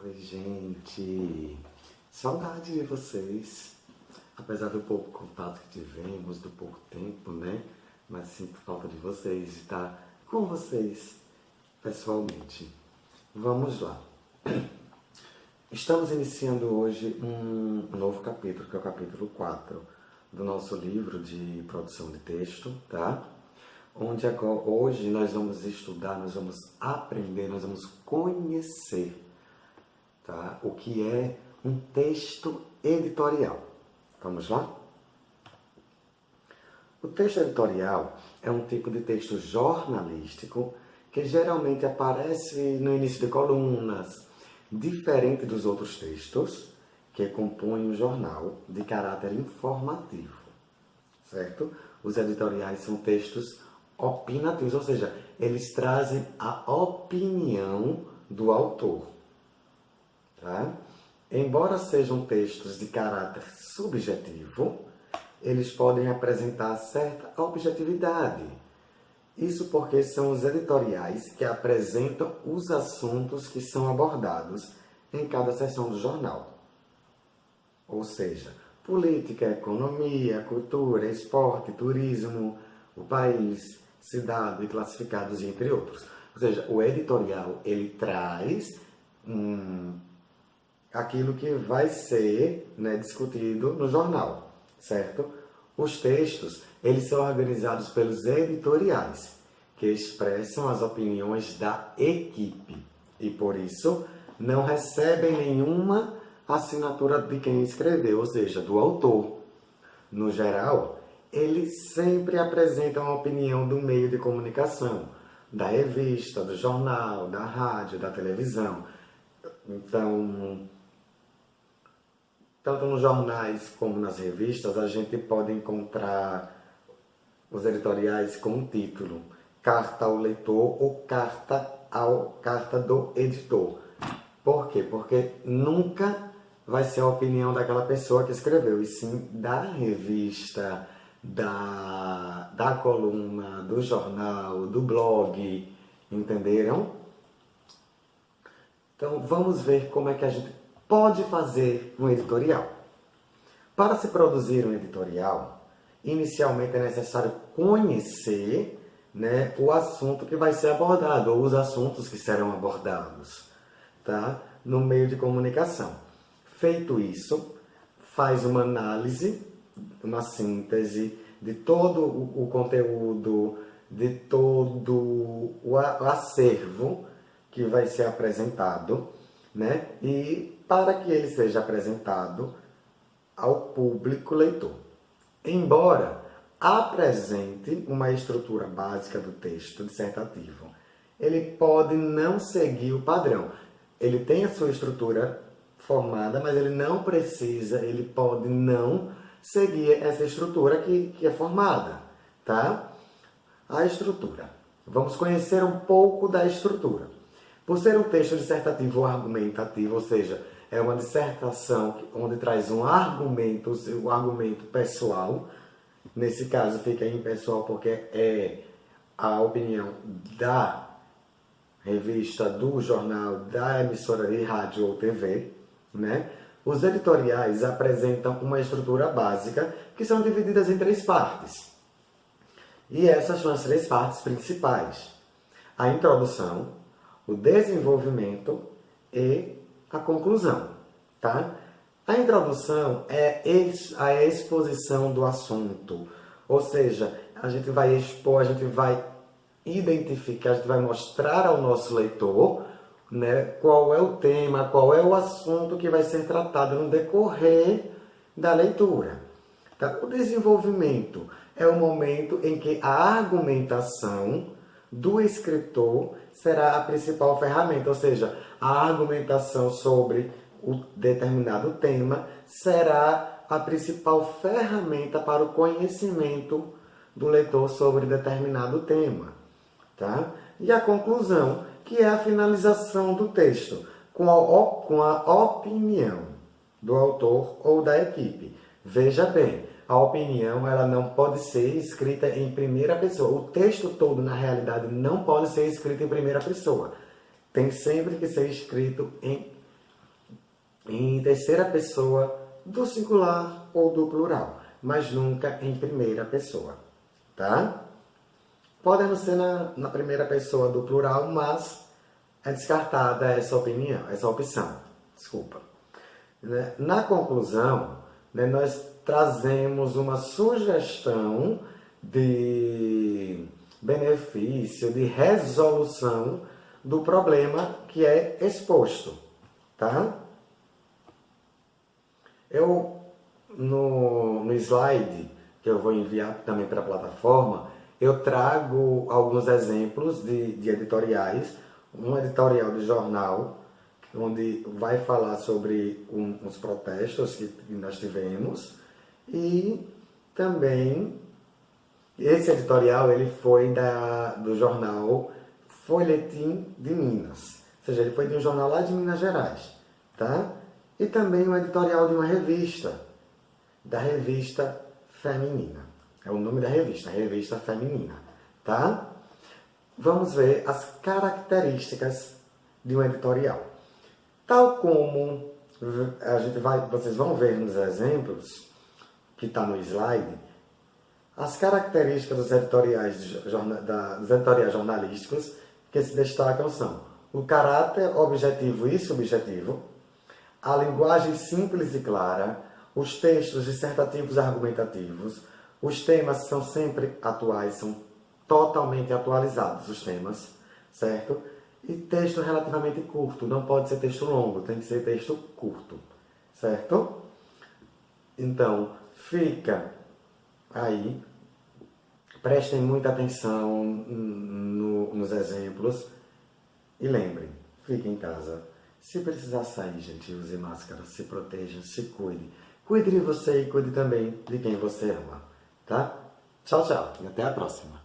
Oi, gente. Saudade de vocês. Apesar do pouco contato que tivemos, do pouco tempo, né? Mas sinto falta de vocês, de estar com vocês pessoalmente. Vamos lá. Estamos iniciando hoje um novo capítulo, que é o capítulo 4 do nosso livro de produção de texto, tá? Onde agora, hoje nós vamos estudar, nós vamos aprender, nós vamos conhecer, tá? O que é um texto editorial. Vamos lá? O texto editorial é um tipo de texto jornalístico que geralmente aparece no início de colunas, diferente dos outros textos que compõem o jornal de caráter informativo, certo? Os editoriais são textos opinativos, ou seja, eles trazem a opinião do autor, tá? Embora sejam textos de caráter subjetivo, eles podem apresentar certa objetividade. Isso porque são os editoriais que apresentam os assuntos que são abordados em cada seção do jornal. Ou seja, política, economia, cultura, esporte, turismo, o país, cidade, classificados, entre outros. Ou seja, o editorial, ele traz aquilo que vai ser, né, discutido no jornal, certo? Os textos, eles são organizados pelos editoriais, que expressam as opiniões da equipe e, por isso, não recebem nenhuma assinatura de quem escreveu, ou seja, do autor. No geral, eles sempre apresentam a opinião do meio de comunicação, da revista, do jornal, da rádio, da televisão. Então, tanto nos jornais como nas revistas, a gente pode encontrar os editoriais com o título Carta ao Leitor ou Carta do Editor. Por quê? Porque nunca vai ser a opinião daquela pessoa que escreveu, e sim da revista, da coluna, do jornal, do blog, entenderam? Então, vamos ver como é que a gente pode fazer um editorial. Para se produzir um editorial, inicialmente é necessário conhecer, né, o assunto que vai ser abordado, ou os assuntos que serão abordados, tá, no meio de comunicação. Feito isso, faz uma análise, uma síntese de todo o conteúdo, de todo o acervo que vai ser apresentado, né? E para que ele seja apresentado ao público leitor. Embora apresente uma estrutura básica do texto dissertativo, ele pode não seguir o padrão. Ele tem a sua estrutura formada, mas ele não precisa, ele pode não seguir essa estrutura que é formada, tá? A estrutura. Vamos conhecer um pouco da estrutura. Por ser um texto dissertativo ou argumentativo, ou seja, é uma dissertação onde traz um argumento, o argumento pessoal, nesse caso fica impessoal porque é a opinião da revista, do jornal, da emissora de rádio ou TV, né? Os editoriais apresentam uma estrutura básica que são divididas em 3 partes. E essas são as 3 partes principais: a introdução, o desenvolvimento e a conclusão, tá? A introdução é a exposição do assunto, ou seja, a gente vai expor, a gente vai identificar, a gente vai mostrar ao nosso leitor, né, qual é o tema, qual é o assunto que vai ser tratado no decorrer da leitura. Tá? O desenvolvimento é o momento em que a argumentação do escritor será a principal ferramenta, ou seja, a argumentação sobre o determinado tema será a principal ferramenta para o conhecimento do leitor sobre determinado tema, tá? E a conclusão, que é a finalização do texto, com a opinião do autor ou da equipe. Veja bem, a opinião ela não pode ser escrita em primeira pessoa. O texto todo, na realidade, não pode ser escrito em primeira pessoa. Tem sempre que ser escrito em em terceira pessoa do singular ou do plural, mas nunca em primeira pessoa, tá? Podemos ser na primeira pessoa do plural, mas é descartada essa opinião, essa opção. Desculpa. Na conclusão, nós trazemos uma sugestão de benefício, de resolução do problema que é exposto, tá? Eu, no slide que eu vou enviar também para a plataforma, eu trago alguns exemplos de editoriais, um editorial de jornal, onde vai falar sobre uns protestos que nós tivemos, e também esse editorial ele foi do jornal Folhetim de Minas, ou seja, ele foi de um jornal lá de Minas Gerais, tá? E também um editorial de uma revista, da Revista Feminina. É o nome da revista, Revista Feminina, tá? Vamos ver as características de um editorial. Tal como vocês vão ver nos exemplos, que está no slide, as características dos editoriais jornalísticos que se destacam são o caráter objetivo e subjetivo, a linguagem simples e clara, os textos dissertativos e argumentativos, os temas são sempre atuais, são totalmente atualizados os temas, certo? E texto relativamente curto, não pode ser texto longo, tem que ser texto curto, certo? Então, fica aí, prestem muita atenção nos exemplos e lembrem, fiquem em casa. Se precisar sair, gente, use máscara, se proteja, se cuide. Cuide de você e cuide também de quem você ama, tá? Tchau, tchau e até a próxima.